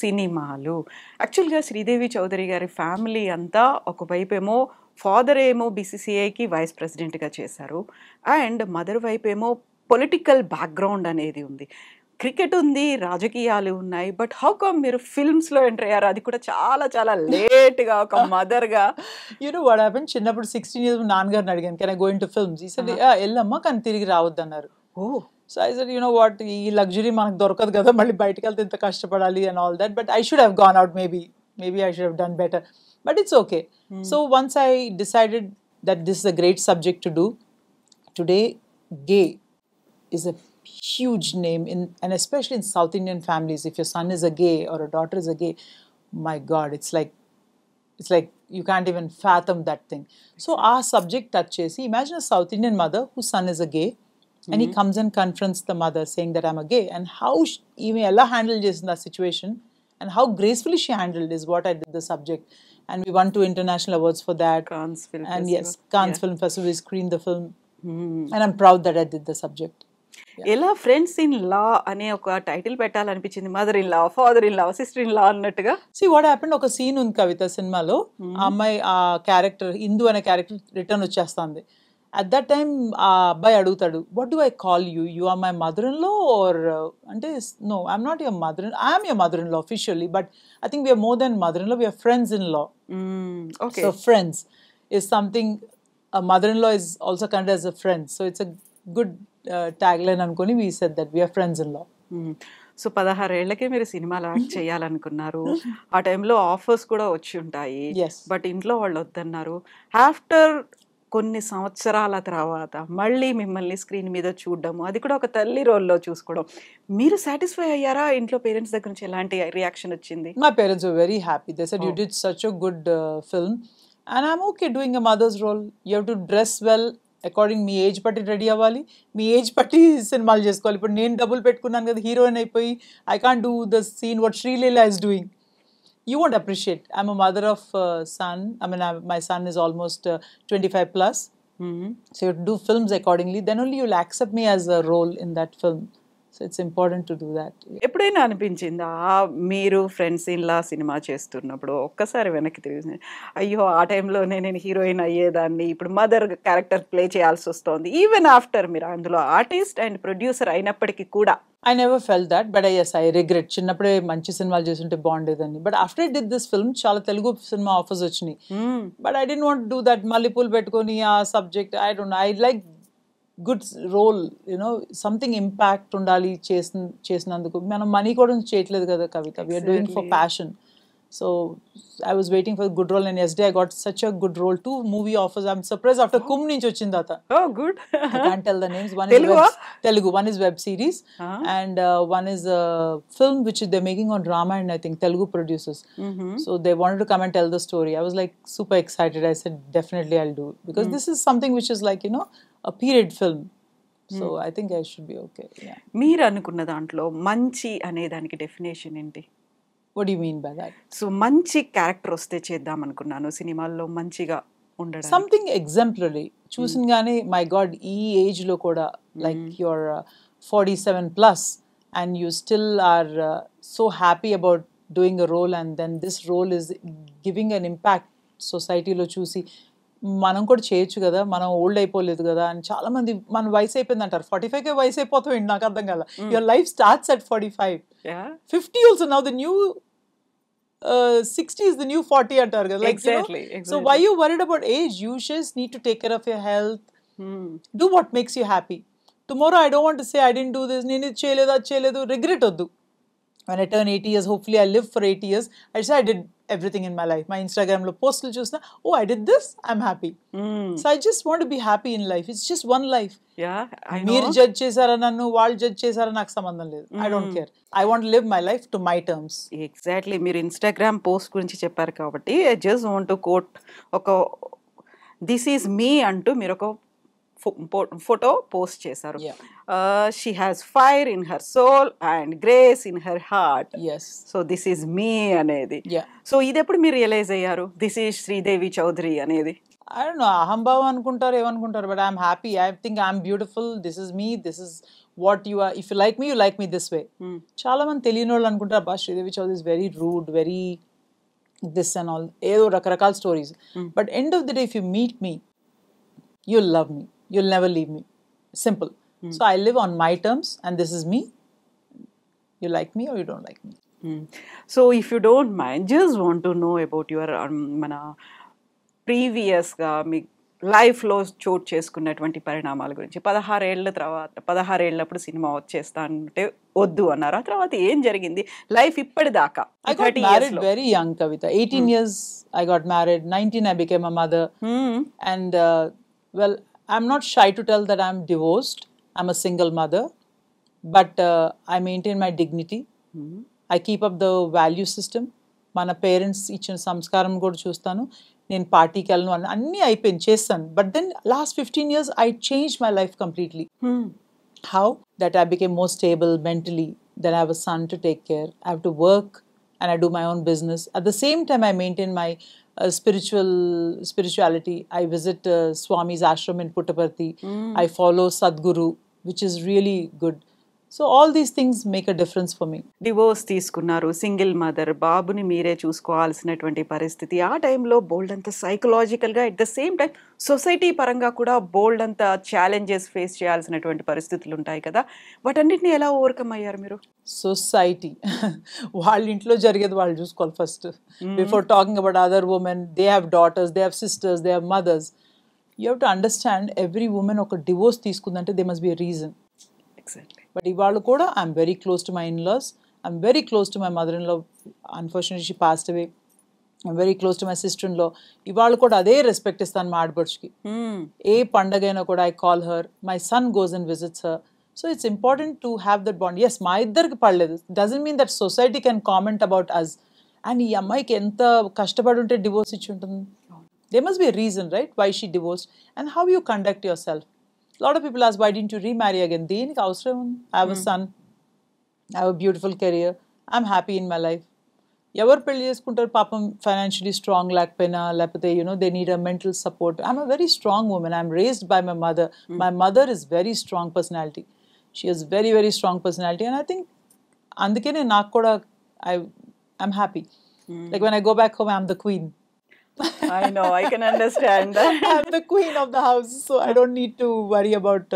సినిమాలు. యాక్చువల్‌గా శ్రీదేవి చౌదరి గారి ఫ్యామిలీ అంతా ఒకవైపేమో ఫాదర్ ఏమో బీసీసీఐకి వైస్ ప్రెసిడెంట్‌గా చేశారు. అండ్ మదర్ వైపేమో పొలిటికల్ బ్యాక్‌గ్రౌండ్ అనేది ఉంది. క్రికెట్ ఉంది, రాజకీయాలు ఉన్నాయి. బట్ హౌ కమ్ మీరు ఫిల్మ్స్‌లో ఎంటర్ అయ్యారు? అది కూడా చాలా చాలా లేట్‌గా ఒక మదర్‌గా. You know what happened? చిన్నప్పుడు 16 years నాన్నగారిని అడిగాను, can I go into films? He said వెళ్ళమ్మా కానీ తిరిగి రావద్దన్నారు. Oh! So I said, you know what, ఈ లగ్జరీ మనకు దొరకదు కదా, మళ్ళీ బయటకు వెళ్తే ఇంత కష్టపడాలి and all that. But I should have gone out, maybe I should have done better. But it's okay. So once I decided that this is a great subject to do, today gay is a huge name and especially in South Indian families. If your son is a gay or a daughter is a gay, my God, it's like you can't even fathom that thing. So our subject touches, imagine a South Indian mother whose son is a gay, and he comes and confronts the mother saying that I'm a gay, and how even Ella handled this in that situation and how gracefully she handled is what I did the subject. And we won 2 international awards for that. Cannes Film And Festival. yes, Cannes Film Festival, we screened the film. And I'm proud that I did the subject. ఎలా friends in law అనే ఒక title పెట్టాలనిపించింది? Mother in law, father in law, sister in law అన్నట్టుగా. See what happened, ఒక scene ఉంది కవిత సినిమాలో, ఆ అమ్మాయి ఆ క్యారెక్టర్ ఇందు అనే క్యారెక్టర్ రిటర్న్ వచ్చేస్తుంది. అట్ దట్ టైమ్ ఆ అబ్బాయి అడుగుతాడు, what do I call you, you are my mother in law or అంటే, no I'm not your mother, I'm your mother in law officially, but I think we are more than mother in law, we are friends in law. Okay. So friends is something, a mother in law is also considered as a friend, so it's a good tagline అనుకొని we said that we are friends in law. So 16 ఏళ్లకే మీరు సినిమాలో act చేయాలనుకున్నారు. ఆ టైంలో offers కూడా వచ్చి ఉంటాయి. Yes. But ఇంట్లో వాళ్ళు వద్దన్నారు. ఆఫ్టర్ కొన్ని సంవత్సరాల తర్వాత మళ్ళీ మిమ్మల్ని స్క్రీన్ మీద చూడడము, అది కూడా ఒక తల్లి రోల్లో చూసుకోవడం, మీరు సాటిస్ఫై అయ్యారా? ఇంట్లో పేరెంట్స్ దగ్గర నుంచి ఎలాంటి రియాక్షన్ వచ్చింది? My parents were very happy. They said, you did such a good film, and I'm okay doing a mother's role. You have to dress well according me age పట్టి ready అవ్వాలి, మీ age పట్టి సినిమాలు చేసుకోవాలి. ఇప్పుడు నేను డబ్బులు పెట్టుకున్నాను కదా, హీరోయిన్ అయిపోయి I can't do the scene what Sreeleela is doing. You won't appreciate. I'm a mother of son. I mean, my son is almost 25 plus. So you have to do films accordingly. Then only you'll accept me as a role in that film. So it's important to do that. ఎప్పుడైనా అనిపించిందా మీరు friends in-law cinema చేస్తున్నప్పుడు ఒక్కసారి వెనక్కి తిరిగి, అయ్యో ఆ టైంలోనే నేను హీరోయిన్ అయ్యేదాన్ని, ఇప్పుడు మదర్ క్యారెక్టర్ ప్లే చేయాల్సి వస్తుంది, ఈవెన్ ఆఫ్టర్ మీరు అందులో ఆర్టిస్ట్ అండ్ ప్రొడ్యూసర్ అయినప్పటికీ కూడా? I never felt that, but yes, I regret. చిన్నప్పుడే మంచి సినిమాలు చేస్తుంటే బాగుండేదని. But after I did this film, చాలా తెలుగు సినిమా ఆఫర్స్ వచ్చినాయి. But I didn't want to do that మల్లెపూలు పెట్టుకొని ఆ subject. I don't know. I like good role, you know, something impact ఉండాలి చేసినందుకు. మనం మనీ కూడా చేయట్లేదు కదా కవిత. We are doing for passion. So I was waiting for a good role, and yesterday I got such a good role. 2 movie offers. I'm surprised after Kumbh నుంచి వచ్చింది అత. Oh, good. I can't tell the names. One Telugu, one is web series, and one is a film which they're making on drama, and I think Telugu producers. So they wanted to come and tell the story. I was like super excited. I said definitely I'll do it, because this is something which is like, you know, a period film. So I think I should be okay. Yeah. మీరు అనుకున్న దాంట్లో మంచి అనే దానికి definition ఏంటి? What do you mean by that? So మంచి character వస్తే చేద్దాం అనుకున్నాను సినిమాల్లో మంచిగా ఉండడం. Something exemplary. చూసినగానే my god, ఈ ఏజ్ లో కూడా like you're 47 plus and you still are so happy about doing a role, and then this role is giving an impact society లో చూసి మనం కూడా చేయొచ్చు కదా, మనం ఓల్డ్ అయిపోలేదు కదా అని చాలా మంది, మన వయసు అయిపోయింది అంటారు. 45కే వయసు అయిపోతాం, నాకు అర్థం కదా. Your life starts at 45. 50 also now, the new 60 is the new 40 అంటారు కదా. Like, exactly, you know, exactly. So why you worried about age? You just need to take care of your health. Do what makes you happy. Tomorrow I don't want to say I didn't do this, నేను ఇది చేయలేదు, అది చేయలేదు, regret వద్దు. When I turn 80 years, hopefully I live for 80 years, I say I did everything in my life. My Instagram lo postlu chusna, oh I did this, I'm happy. So I just want to be happy in life. It's just one life. Yeah, I know. మీరు judge చేశారా నన్ను, వాళ్ళు judge చేశారా నాకు సంబంధం లేదు. I don't care. I want to live my life to my terms. Exactly. మీరు Instagram post గురించి చెప్పారు కాబట్టి I just want to quote ఒక దిస్ ఈజ్ మీ అంటూ మీరు ఒక ఫోటో పోస్ట్ చేశారు. She has fire in her soul and grace in her heart. So this is me అనేది. సో ఇది ఎప్పుడు మీరు రియలైజ్ అయ్యారు దిస్ ఈజ్ శ్రీదేవి చౌదరి అనేది? I don't know, అహంభావం అనుకుంటారు, ఏమనుకుంటారు, but I'm happy. I think I'm beautiful. This is me. This is what you are, if you like me, you like me this way. చాలా మంది తెలియని వాళ్ళు అనుకుంటారు అబ్బా Sridevi Chowdary is very rude, very this and all, ఏదో రకరకాల stories. But end of the day if you meet me, you'll love me, you'll never leave me. Simple. So I live on my terms and this is me. You like me or you don't like me. So if you don't mind, just want to know about your మన ప్రీవియస్గా మీ లైఫ్లో చోటు చేసుకున్నటువంటి పరిణామాల గురించి. 16 ఏళ్ళ తర్వాత, 16 ఏళ్ళప్పుడు cinema వచ్చేస్తా అంటే వద్దు అన్నారు. ఆ తర్వాత ఏం జరిగింది లైఫ్ ఇప్పటిదాకా? I got married very young, Kavita. 18 years I got married. 19 I became a mother. And well, I'm not shy to tell that I'm divorced. I'm a single mother. But I maintain my dignity. I keep up the value system. మన parents ఇచ్చిన సంస్కారం కూడా చూస్తాను. నేను పార్టీకి వెళ్ళను, అన్నీ అయిపోయింది, చేస్తాను. But then last 15 years I changed my life completely. How? That I became more stable mentally. Then I have a son to take care. I have to work and I do my own business. At the same time, I maintain my spirituality. I visit Swami's ashram in Puttaparthi. I follow Sadhguru, which is really good. So all these things make a difference for me. Divorce తీసుకున్నారు, single mother, బాబుని మీరే చూసుకోవాల్సినటువంటి పరిస్థితి. ఆ టైంలో బోల్డ్ అంత సైకలాజికల్గా, at the same time society పరంగా కూడా బోల్డ్ అంత ఛాలెంజెస్ ఫేస్ చేయాల్సినటువంటి పరిస్థితులు ఉంటాయి కదా, వాటన్నిటిని ఎలా ఓవర్కమ్ అయ్యారు మీరు? సొసైటీ వాళ్ళ ఇంట్లో జరిగేది వాళ్ళు చూసుకోవాలి first, before talking about other women. They have daughters, they have sisters, they have mothers. You have to understand every woman ఒక డివోర్స్ తీసుకుందంటే they must be a reason. Exactly. But ఇవాళ కూడా I'm very close to my in laws. I'm very close to my mother in law. Unfortunately she passed away. I'm very close to my sister in law. ఇవాళ కూడా అదే respect ఇస్తాను మా ఆడపడుచుకి. ఏ పండగైనా కూడా I call her. My son goes and visits her. So it's important to have that bond. Yes, మా ఇద్దరికి పడలేదు. Doesn't mean that society can comment about us. And ఈ అమ్మాయికి ఎంత కష్టపడి ఉంటే డివోర్స్ ఇచ్చి ఉంటుంది. There must be a reason, right, why she divorce and how you conduct yourself. A lot of people ask, why didn't you remarry again? దేనికి అవసరం? I have a son. I have a beautiful career. I'm happy in my life. ఎవరు పెళ్లి చేసుకుంటారు పాపం financially strong లేకపోయినా, లేకపోతే they need a mental support. I'm a very strong women. I'm raised by my mother. My mother is very strong personality. She has very very strong personality. And I think అందుకనే నాకు కూడా I'm happy. Like when I go back home, I'm the queen. I know, I can understand that. I'm the queen of the house, so I don't need to worry about